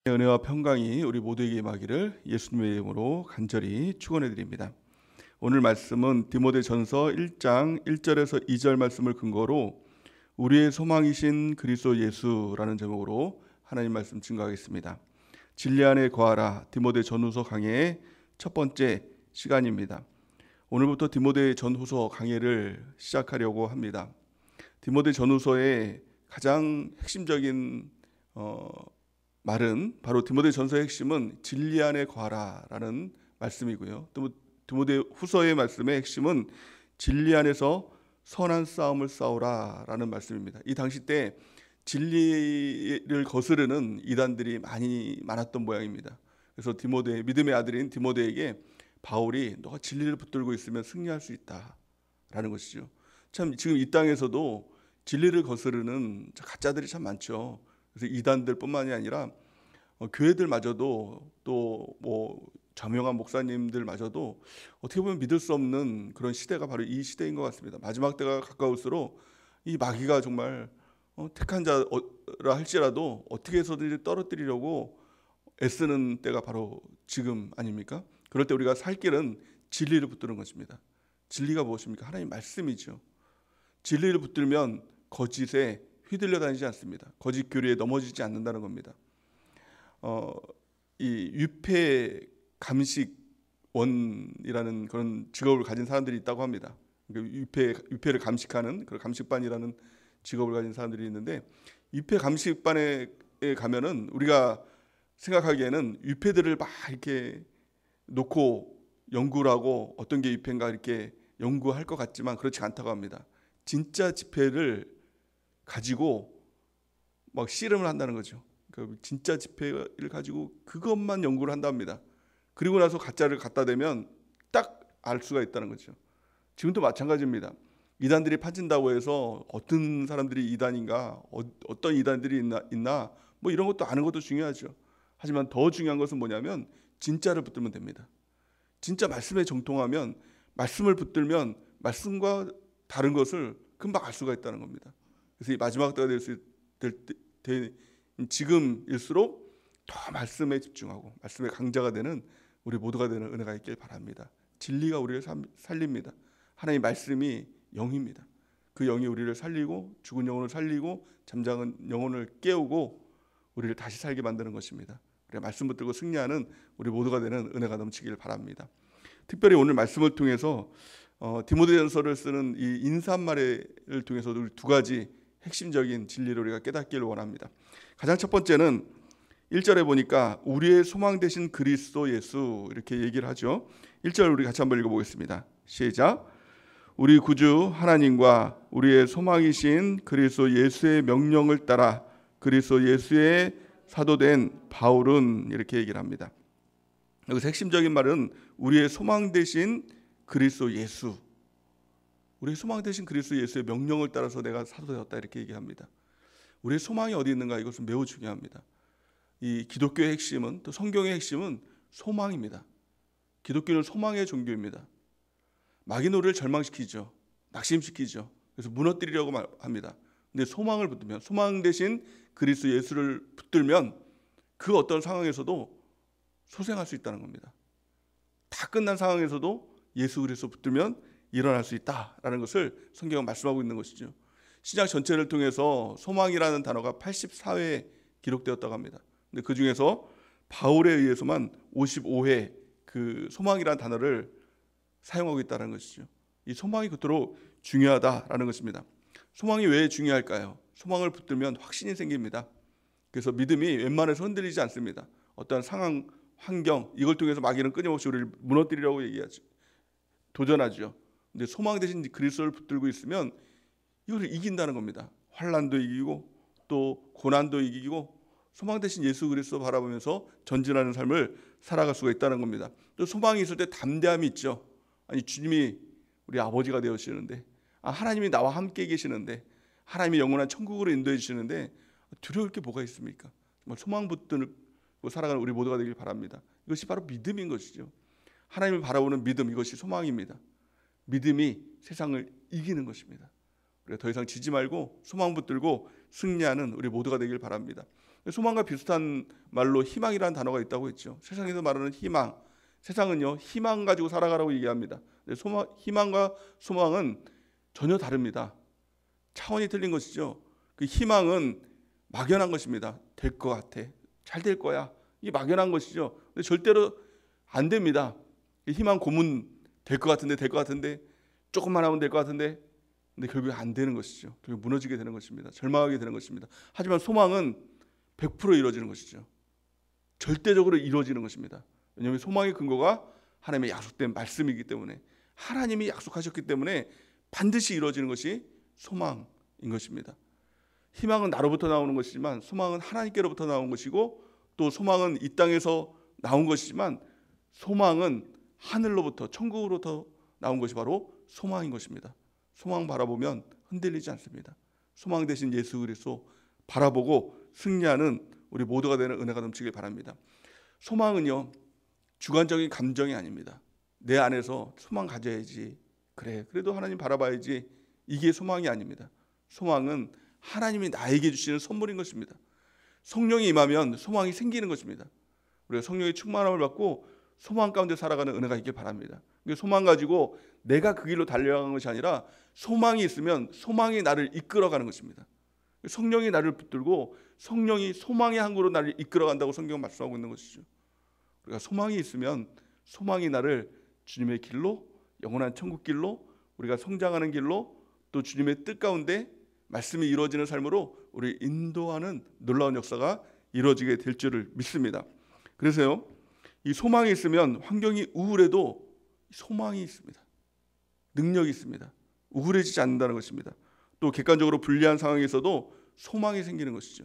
은혜와 평강이 우리 모두에게 임하기를 예수님의 이름으로 간절히 축원해 드립니다. 오늘 말씀은 디모데전서 1장 1절에서 2절 말씀을 근거로 우리의 소망이신 그리스도 예수라는 제목으로 하나님 말씀 증거하겠습니다. 진리 안에 거하라 디모데전후서 강해의 첫 번째 시간입니다. 오늘부터 디모데전후서 강해를 시작하려고 합니다. 디모데전후서의 가장 핵심적인 말은 바로 디모데전서의 핵심은 진리 안에 거하라라는 말씀이고요. 또 디모데후서의 말씀의 핵심은 진리 안에서 선한 싸움을 싸우라라는 말씀입니다. 이 당시 때 진리를 거스르는 이단들이 많았던 모양입니다. 그래서 믿음의 아들인 디모데에게 바울이 너가 진리를 붙들고 있으면 승리할 수 있다라는 것이죠. 참 지금 이 땅에서도 진리를 거스르는 가짜들이 참 많죠. 그래서 이단들뿐만이 아니라 교회들마저도 또 저명한 목사님들마저도 어떻게 보면 믿을 수 없는 그런 시대가 바로 이 시대인 것 같습니다. 마지막 때가 가까울수록 이 마귀가 정말 택한 자라 할지라도 어떻게 해서든지 떨어뜨리려고 애쓰는 때가 바로 지금 아닙니까? 그럴 때 우리가 살 길은 진리를 붙드는 것입니다. 진리가 무엇입니까? 하나님 말씀이죠. 진리를 붙들면 거짓에 휘둘려 다니지 않습니다. 거짓 교리에 넘어지지 않는다는 겁니다. 이 유폐 감식원이라는 그런 직업을 가진 사람들이 있다고 합니다. 유폐를 감식하는 그런 감식반이라는 직업을 가진 사람들이 있는데, 유폐 감식반에 가면은 우리가 생각하기에는 유폐들을 막 이렇게 놓고 연구를 하고 어떤 게 유폐인가 이렇게 연구할 것 같지만 그렇지 않다고 합니다. 진짜 지폐를 가지고 막 씨름을 한다는 거죠. 그 진짜 지폐를 가지고 그것만 연구를 한답니다. 그리고 나서 가짜를 갖다 대면 딱 알 수가 있다는 거죠. 지금도 마찬가지입니다. 이단들이 파진다고 해서 어떤 사람들이 이단인가, 어떤 이단들이 있나 뭐 이런 것도 아는 것도 중요하죠. 하지만 더 중요한 것은 뭐냐면 진짜를 붙들면 됩니다. 진짜 말씀에 정통하면, 말씀을 붙들면 말씀과 다른 것을 금방 알 수가 있다는 겁니다. 그래서 이 마지막 때가 될 지금일수록 더 말씀에 집중하고 말씀의 강자가 되는 우리 모두가 되는 은혜가 있길 바랍니다. 진리가 우리를 살립니다. 하나님의 말씀이 영입니다. 그 영이 우리를 살리고 죽은 영혼을 살리고 잠자는 영혼을 깨우고 우리를 다시 살게 만드는 것입니다. 우리가 말씀 붙들고 승리하는 우리 모두가 되는 은혜가 넘치길 바랍니다. 특별히 오늘 말씀을 통해서 디모데전서를 쓰는 이 인사말을 통해서도 우리 두 가지 핵심적인 진리를 우리가 깨닫기를 원합니다. 가장 첫 번째는 1절에 보니까 우리의 소망 되신 그리스도 예수 이렇게 얘기를 하죠. 1절 우리 같이 한번 읽어보겠습니다. 시작. 우리 구주 하나님과 우리의 소망이신 그리스도 예수의 명령을 따라 그리스도 예수의 사도된 바울은 이렇게 얘기를 합니다. 여기서 핵심적인 말은 우리의 소망 되신 그리스도 예수, 우리의 소망 되신 그리스도 예수의 명령을 따라서 내가 사도되었다 이렇게 얘기합니다. 우리의 소망이 어디 있는가, 이것은 매우 중요합니다. 이 기독교의 핵심은, 또 성경의 핵심은 소망입니다. 기독교는 소망의 종교입니다. 마귀는 우리를 절망시키죠. 낙심시키죠. 그래서 무너뜨리려고 합니다. 근데 소망을 붙들면, 소망 대신 그리스도 예수를 붙들면 그 어떤 상황에서도 소생할 수 있다는 겁니다. 다 끝난 상황에서도 예수 그리스도 붙들면 일어날 수 있다라는 것을 성경은 말씀하고 있는 것이죠. 신약 전체를 통해서 소망이라는 단어가 84회 기록되었다고 합니다. 근데 그 중에서 바울에 의해서만 55회 그 소망이라는 단어를 사용하고 있다는 것이죠. 이 소망이 그토록 중요하다라는 것입니다. 소망이 왜 중요할까요? 소망을 붙들면 확신이 생깁니다. 그래서 믿음이 웬만해서 흔들리지 않습니다. 어떠한 상황, 환경, 이걸 통해서 마귀는 끊임없이 우리를 무너뜨리려고 얘기하죠. 도전하죠. 근데 소망 대신 그리스도를 붙들고 있으면 이걸 이긴다는 겁니다. 환난도 이기고 또 고난도 이기고 소망 대신 예수 그리스도 바라보면서 전진하는 삶을 살아갈 수가 있다는 겁니다. 또 소망이 있을 때 담대함이 있죠. 아니, 주님이 우리 아버지가 되시는데, 하나님이 나와 함께 계시는데, 하나님이 영원한 천국으로 인도해 주시는데 두려울 게 뭐가 있습니까? 정말 소망 붙들고 살아가는 우리 모두가 되길 바랍니다. 이것이 바로 믿음인 것이죠. 하나님을 바라보는 믿음, 이것이 소망입니다. 믿음이 세상을 이기는 것입니다. 우리가 더 이상 지지 말고 소망 붙들고 승리하는 우리 모두가 되길 바랍니다. 소망과 비슷한 말로 희망이라는 단어가 있다고 했죠. 세상에서 말하는 희망, 세상은요 희망 가지고 살아가라고 얘기합니다. 희망과 소망은 전혀 다릅니다. 차원이 틀린 것이죠. 그 희망은 막연한 것입니다. 될 것 같아, 잘 될 거야, 이게 막연한 것이죠. 근데 절대로 안 됩니다. 희망 고문 될 것 같은데 조금만 하면 될 것 같은데, 근데 결국에 안 되는 것이죠. 결국 무너지게 되는 것입니다. 절망하게 되는 것입니다. 하지만 소망은 100% 이루어지는 것이죠. 절대적으로 이루어지는 것입니다. 왜냐하면 소망의 근거가 하나님의 약속된 말씀이기 때문에, 하나님이 약속하셨기 때문에 반드시 이루어지는 것이 소망인 것입니다. 희망은 나로부터 나오는 것이지만 소망은 하나님께로부터 나온 것이고, 또 소망은 이 땅에서 나온 것이지만 소망은 하늘로부터, 천국으로부터 나온 것이 바로 소망인 것입니다. 소망 바라보면 흔들리지 않습니다. 소망 대신 예수 그리스도 바라보고 승리하는 우리 모두가 되는 은혜가 넘치길 바랍니다. 소망은요 주관적인 감정이 아닙니다. 내 안에서 소망 가져야지, 그래 그래도 하나님 바라봐야지, 이게 소망이 아닙니다. 소망은 하나님이 나에게 주시는 선물인 것입니다. 성령이 임하면 소망이 생기는 것입니다. 우리가 성령의 충만함을 받고 소망 가운데 살아가는 은혜가 있길 바랍니다. 소망 가지고 내가 그 길로 달려가는 것이 아니라 소망이 있으면 소망이 나를 이끌어가는 것입니다. 성령이 나를 붙들고 성령이 소망의 항구로 나를 이끌어간다고 성경은 말씀하고 있는 것이죠. 우리가 소망이 있으면 소망이 나를 주님의 길로, 영원한 천국 길로, 우리가 성장하는 길로, 또 주님의 뜻 가운데 말씀이 이루어지는 삶으로 우리 인도하는 놀라운 역사가 이루어지게 될 줄을 믿습니다. 그래서요 이 소망이 있으면 환경이 우울해도 소망이 있습니다. 능력이 있습니다. 우울해지지 않는다는 것입니다. 또 객관적으로 불리한 상황에서도 소망이 생기는 것이죠.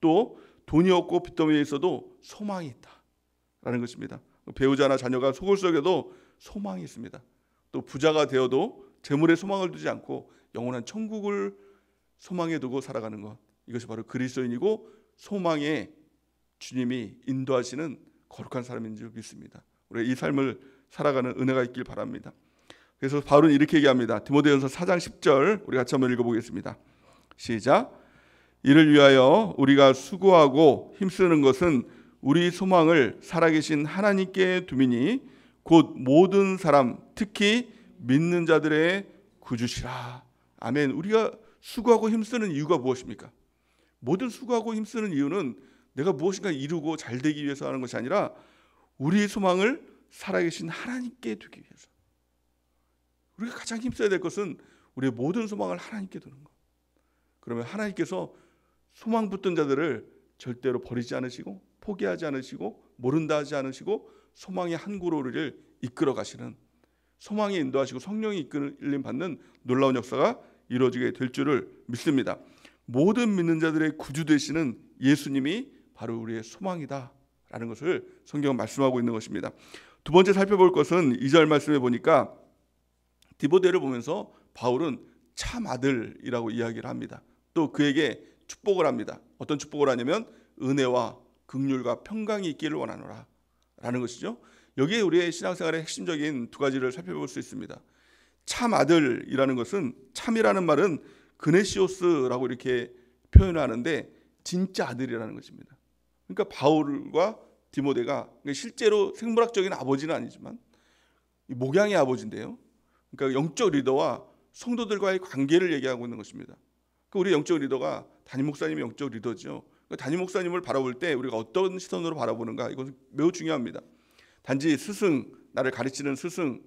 또 돈이 없고 빚더미에 있어도 소망이 있다라는 것입니다. 배우자나 자녀가 속을 썩여도 소망이 있습니다. 또 부자가 되어도 재물에 소망을 두지 않고 영원한 천국을 소망에 두고 살아가는 것, 이것이 바로 그리스도인이고 소망에 주님이 인도하시는 거룩한 사람인 줄 믿습니다. 우리 이 삶을 살아가는 은혜가 있길 바랍니다. 그래서 바울은 이렇게 얘기합니다. 디모데전서 4장 10절 우리 같이 한번 읽어보겠습니다. 시작. 이를 위하여 우리가 수고하고 힘쓰는 것은 우리 소망을 살아계신 하나님께 두미니 곧 모든 사람 특히 믿는 자들의 구주시라. 아멘. 우리가 수고하고 힘쓰는 이유가 무엇입니까? 모든 수고하고 힘쓰는 이유는 내가 무엇인가 이루고 잘 되기 위해서 하는 것이 아니라 우리의 소망을 살아계신 하나님께 두기 위해서. 우리가 가장 힘써야 될 것은 우리의 모든 소망을 하나님께 두는 것. 그러면 하나님께서 소망 붙든 자들을 절대로 버리지 않으시고 포기하지 않으시고 모른다 하지 않으시고 소망의 항구로 우리를 이끌어 가시는, 소망에 인도하시고 성령이 이끌림 받는 놀라운 역사가 이루어지게 될 줄을 믿습니다. 모든 믿는 자들의 구주 되시는 예수님이 바로 우리의 소망이다라는 것을 성경은 말씀하고 있는 것입니다. 두 번째 살펴볼 것은 2절 말씀에 보니까 디모데를 보면서 바울은 참 아들이라고 이야기를 합니다. 또 그에게 축복을 합니다. 어떤 축복을 하냐면 은혜와 긍휼과 평강이 있기를 원하노라 라는 것이죠. 여기에 우리의 신앙생활의 핵심적인 두 가지를 살펴볼 수 있습니다. 참 아들이라는 것은, 참이라는 말은 그네시오스라고 이렇게 표현하는데 진짜 아들이라는 것입니다. 그러니까 바울과 디모데가 실제로 생물학적인 아버지는 아니지만 목양의 아버지인데요. 그러니까 영적 리더와 성도들과의 관계를 얘기하고 있는 것입니다. 우리 영적 리더가 담임 목사님이 영적 리더죠. 담임 목사님을 바라볼 때 우리가 어떤 시선으로 바라보는가, 이것은 매우 중요합니다. 단지 스승, 나를 가르치는 스승,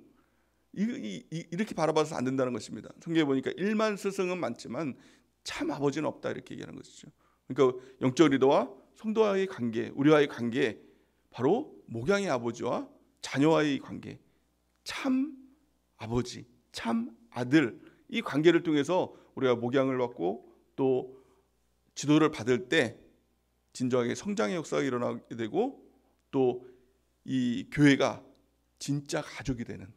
이렇게 바라봐서 안 된다는 것입니다. 성경에 보니까 일만 스승은 많지만 참 아버지는 없다, 이렇게 얘기하는 것이죠. 그러니까 영적 리더와 성도와의 관계, 우리와의 관계, 바로 목양의 아버지와 자녀와의 관계, 참 아버지, 참 아들, 이 관계를 통해서 우리가 목양을 받고 또 지도를 받을 때 진정하게 성장의 역사가 일어나게 되고, 또 이 교회가 진짜 가족이 되는,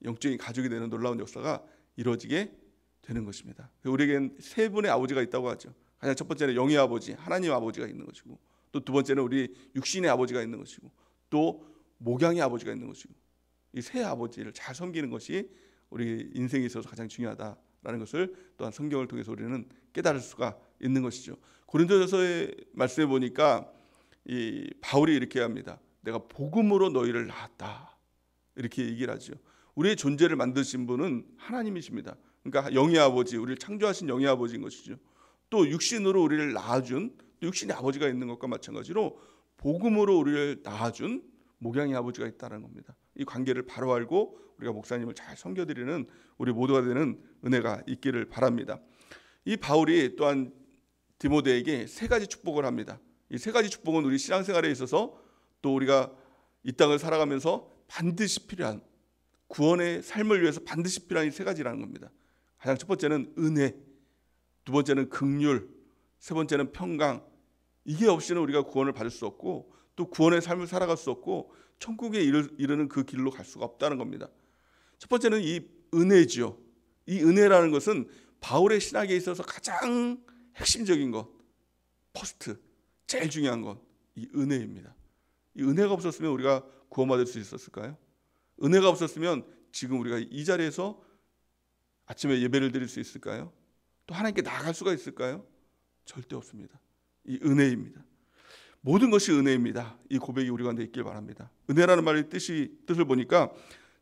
영적인 가족이 되는 놀라운 역사가 이루어지게 되는 것입니다. 우리에겐 세 분의 아버지가 있다고 하죠. 가장 첫 번째는 영의 아버지, 하나님 아버지가 있는 것이고, 또 두 번째는 우리 육신의 아버지가 있는 것이고, 또 목양의 아버지가 있는 것이고, 이 세 아버지를 잘 섬기는 것이 우리 인생에 있어서 가장 중요하다라는 것을 또한 성경을 통해서 우리는 깨달을 수가 있는 것이죠. 고린도전서의 말씀에 보니까 이 바울이 이렇게 합니다. 내가 복음으로 너희를 낳았다. 이렇게 얘기를 하죠. 우리의 존재를 만드신 분은 하나님이십니다. 그러니까 영의 아버지, 우리를 창조하신 영의 아버지인 것이죠. 또 육신으로 우리를 낳아준 또 육신의 아버지가 있는 것과 마찬가지로 복음으로 우리를 낳아준 목양의 아버지가 있다는 겁니다. 이 관계를 바로 알고 우리가 목사님을 잘 섬겨드리는 우리 모두가 되는 은혜가 있기를 바랍니다. 이 바울이 또한 디모데에게 세 가지 축복을 합니다. 이 세 가지 축복은 우리 신앙생활에 있어서 또 우리가 이 땅을 살아가면서 반드시 필요한 구원의 삶을 위해서 반드시 필요한 이 세 가지라는 겁니다. 가장 첫 번째는 은혜, 두 번째는 긍휼, 세 번째는 평강. 이게 없이는 우리가 구원을 받을 수 없고 또 구원의 삶을 살아갈 수 없고 천국에 이르는 그 길로 갈 수가 없다는 겁니다. 첫 번째는 이 은혜지요. 이 은혜라는 것은 바울의 신학에 있어서 가장 핵심적인 것, 퍼스트, 제일 중요한 것, 이 은혜입니다. 이 은혜가 없었으면 우리가 구원받을 수 있었을까요? 은혜가 없었으면 지금 우리가 이 자리에서 아침에 예배를 드릴 수 있을까요? 또 하나님께 나아갈 수가 있을까요? 절대 없습니다. 이 은혜입니다. 모든 것이 은혜입니다. 이 고백이 우리 가운데 있길 바랍니다. 은혜라는 말의 뜻을 보니까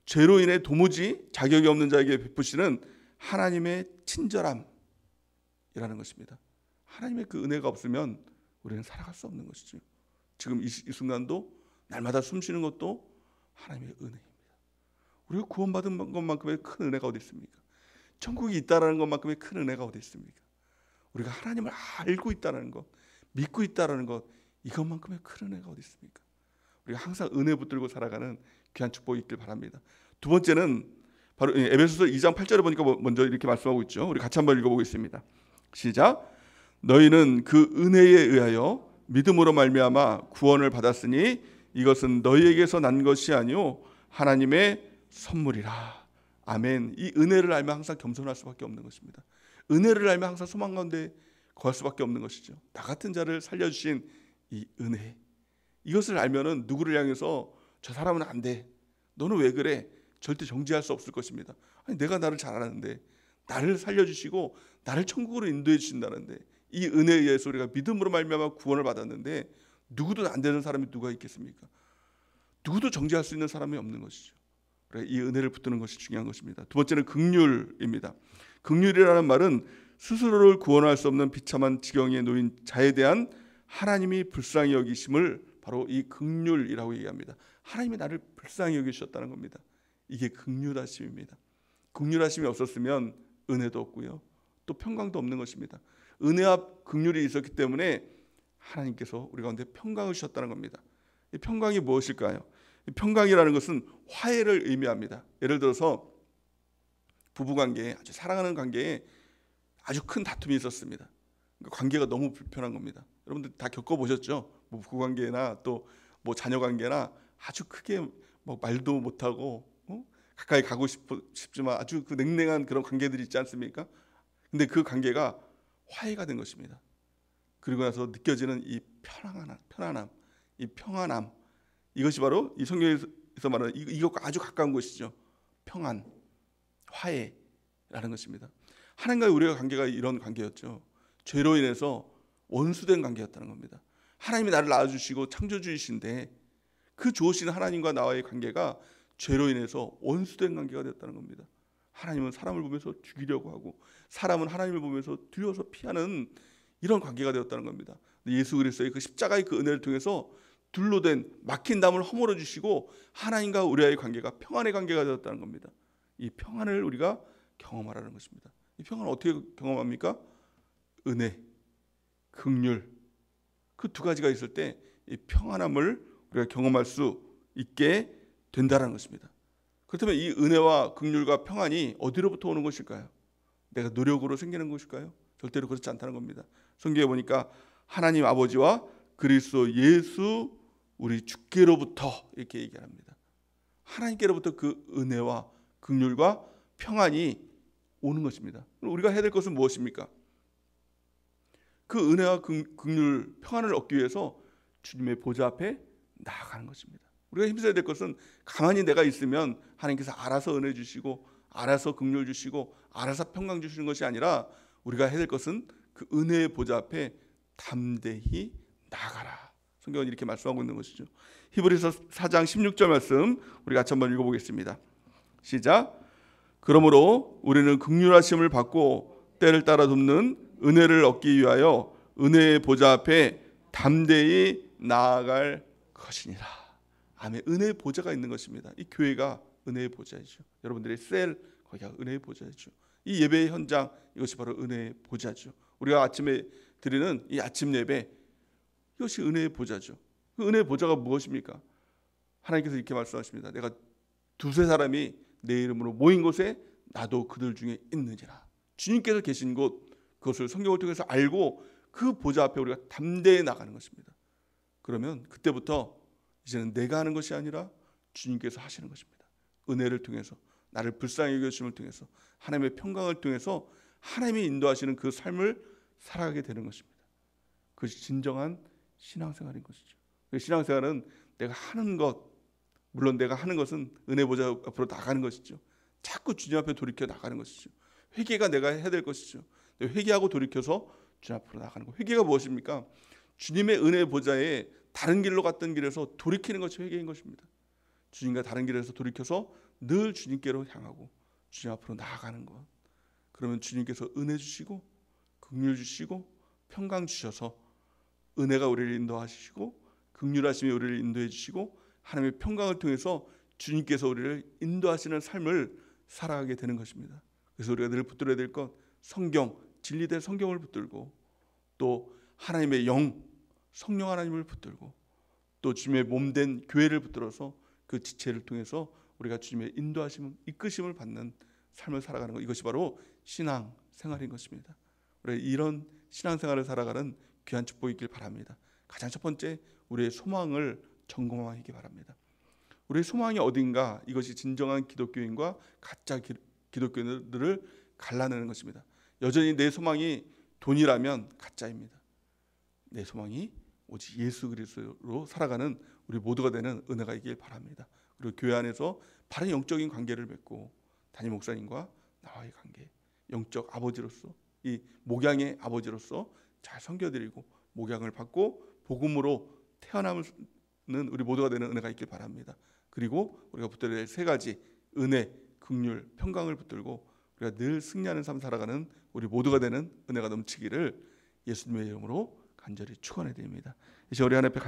죄로 인해 도무지 자격이 없는 자에게 베푸시는 하나님의 친절함이라는 것입니다. 하나님의 그 은혜가 없으면 우리는 살아갈 수 없는 것이죠. 지금 이 순간도 날마다 숨쉬는 것도 하나님의 은혜입니다. 우리가 구원받은 것만큼의 큰 은혜가 어디 있습니까? 천국이 있다는 것만큼의 큰 은혜가 어디 있습니까? 우리가 하나님을 알고 있다는 것, 믿고 있다는 것, 이것만큼의 큰 은혜가 어디 있습니까? 우리가 항상 은혜 붙들고 살아가는 귀한 축복이 있길 바랍니다. 두 번째는 바로 에베소서 2장 8절에 보니까 먼저 이렇게 말씀하고 있죠. 우리 같이 한번 읽어보겠습니다. 시작. 너희는 그 은혜에 의하여 믿음으로 말미암아 구원을 받았으니 이것은 너희에게서 난 것이 아니요 하나님의 선물이라. 아멘. 이 은혜를 알면 항상 겸손할 수밖에 없는 것입니다. 은혜를 알면 항상 소망 가운데 거할 수밖에 없는 것이죠. 나 같은 자를 살려주신 이 은혜, 이것을 알면은 누구를 향해서 저 사람은 안 돼, 너는 왜 그래, 절대 정죄할 수 없을 것입니다. 아니, 내가 나를 잘 아는데, 나를 살려주시고 나를 천국으로 인도해 주신다는데, 이 은혜에 의해서 우리가 믿음으로 말미암아 구원을 받았는데 누구도 안 되는 사람이 누가 있겠습니까? 누구도 정죄할 수 있는 사람이 없는 것이죠. 이 은혜를 붙드는 것이 중요한 것입니다. 두 번째는 긍휼입니다. 긍휼이라는 말은 스스로를 구원할 수 없는 비참한 지경에 놓인 자에 대한 하나님이 불쌍히 여기심을 바로 이 긍휼이라고 얘기합니다. 하나님이 나를 불쌍히 여기셨다는 겁니다. 이게 긍휼하심입니다. 긍휼하심이 없었으면 은혜도 없고요, 또 평강도 없는 것입니다. 은혜와 긍휼이 있었기 때문에 하나님께서 우리 가운데 평강을 주셨다는 겁니다. 이 평강이 무엇일까요? 이 평강이라는 것은 화해를 의미합니다. 예를 들어서 부부관계에, 아주 사랑하는 관계에 아주 큰 다툼이 있었습니다. 그러니까 관계가 너무 불편한 겁니다. 여러분들 다 겪어보셨죠? 뭐 부부관계나 또 뭐 자녀관계나 아주 크게 뭐 말도 못하고 가까이 가고 싶지만 아주 그 냉랭한 그런 관계들이 있지 않습니까? 근데 그 관계가 화해가 된 것입니다. 그리고 나서 느껴지는 이 편안함, 이 평안함, 이것이 바로 이 성경에서 말하는 이것과 아주 가까운 것이죠. 평안, 화해라는 것입니다. 하나님과 우리의 관계가 이런 관계였죠. 죄로 인해서 원수된 관계였다는 겁니다. 하나님이 나를 낳아주시고 창조주이신데 그 좋으신 하나님과 나와의 관계가 죄로 인해서 원수된 관계가 되었다는 겁니다. 하나님은 사람을 보면서 죽이려고 하고 사람은 하나님을 보면서 두려워서 피하는 이런 관계가 되었다는 겁니다. 예수 그리스도의 그 십자가의 그 은혜를 통해서 둘로 된 막힌 담을 허물어 주시고 하나님과 우리와의 관계가 평안의 관계가 되었다는 겁니다. 이 평안을 우리가 경험하라는 것입니다. 이 평안을 어떻게 경험합니까? 은혜, 긍휼, 그 두 가지가 있을 때 이 평안함을 우리가 경험할 수 있게 된다는 것입니다. 그렇다면 이 은혜와 긍휼과 평안이 어디로부터 오는 것일까요? 내가 노력으로 생기는 것일까요? 절대로 그렇지 않다는 겁니다. 성경에 보니까 하나님 아버지와 그리스도 예수 우리 주께로부터 이렇게 얘기합니다. 하나님께로부터 그 은혜와 긍휼과 평안이 오는 것입니다. 우리가 해야 될 것은 무엇입니까? 그 은혜와 긍휼, 평안을 얻기 위해서 주님의 보좌 앞에 나아가는 것입니다. 우리가 힘써야 될 것은 가만히 내가 있으면 하나님께서 알아서 은혜 주시고 알아서 긍휼 주시고 알아서 평강 주시는 것이 아니라 우리가 해야 될 것은 그 은혜의 보좌 앞에 담대히 나아가라. 성경은 이렇게 말씀하고 있는 것이죠. 히브리서 4장 16절 말씀 우리 같이 한번 읽어보겠습니다. 시작. 그러므로 우리는 긍휼하심을 받고 때를 따라 돕는 은혜를 얻기 위하여 은혜의 보좌 앞에 담대히 나아갈 것이니라. 아멘. 은혜의 보좌가 있는 것입니다. 이 교회가 은혜의 보좌이죠. 여러분들의 셀 거기가 은혜의 보좌이죠. 이 예배의 현장 이것이 바로 은혜의 보좌죠. 우리가 아침에 드리는 이 아침 예배 이것이 은혜의 보좌죠. 그 은혜의 보좌가 무엇입니까? 하나님께서 이렇게 말씀하십니다. 내가 두세 사람이 내 이름으로 모인 곳에 나도 그들 중에 있느니라. 주님께서 계신 곳 그것을 성경을 통해서 알고 그 보좌 앞에 우리가 담대히 나가는 것입니다. 그러면 그때부터 이제는 내가 하는 것이 아니라 주님께서 하시는 것입니다. 은혜를 통해서 나를 불쌍히 여기심을 통해서 하나님의 평강을 통해서 하나님이 인도하시는 그 삶을 살아가게 되는 것입니다. 그것이 진정한 신앙생활인 것이죠. 신앙생활은 내가 하는 것, 물론 내가 하는 것은 은혜 보좌 앞으로 나가는 것이죠. 자꾸 주님 앞에 돌이켜 나가는 것이죠. 회개가 내가 해야 될 것이죠. 회개하고 돌이켜서 주님 앞으로 나가는 것. 회개가 무엇입니까? 주님의 은혜 보좌에 다른 길로 갔던 길에서 돌이키는 것이 회개인 것입니다. 주님과 다른 길에서 돌이켜서 늘 주님께로 향하고 주님 앞으로 나아가는 것. 그러면 주님께서 은혜 주시고 긍휼 주시고 평강 주셔서 은혜가 우리를 인도하시고 긍휼하심이 우리를 인도해 주시고 하나님의 평강을 통해서 주님께서 우리를 인도하시는 삶을 살아가게 되는 것입니다. 그래서 우리가 늘 붙들어야 될 것 성경, 진리된 성경을 붙들고 또 하나님의 영, 성령 하나님을 붙들고 또 주님의 몸된 교회를 붙들어서 그 지체를 통해서 우리가 주님의 인도하심을 이끄심을 받는 삶을 살아가는 것, 이것이 바로 신앙 생활인 것입니다. 우리 이런 신앙 생활을 살아가는 귀한 축복이길 바랍니다. 가장 첫 번째 우리의 소망을 점검하기 바랍니다. 우리의 소망이 어딘가, 이것이 진정한 기독교인과 가짜 기독교인들을 갈라내는 것입니다. 여전히 내 소망이 돈이라면 가짜입니다. 내 소망이 오직 예수 그리스도로 살아가는 우리 모두가 되는 은혜가 있길 바랍니다. 그리고 교회 안에서 바른 영적인 관계를 맺고 담임 목사님과 나와의 관계, 영적 아버지로서 이 목양의 아버지로서 잘 섬겨드리고 목양을 받고 복음으로 태어나는 우리 모두가 되는 은혜가 있길 바랍니다. 그리고 우리가 붙들어야 될 세 가지 은혜, 긍휼, 평강을 붙들고 우리가 늘 승리하는 삶 살아가는 우리 모두가 되는 은혜가 넘치기를 예수님의 이름으로 간절히 축원해 드립니다. 이제 우리 하나님 앞에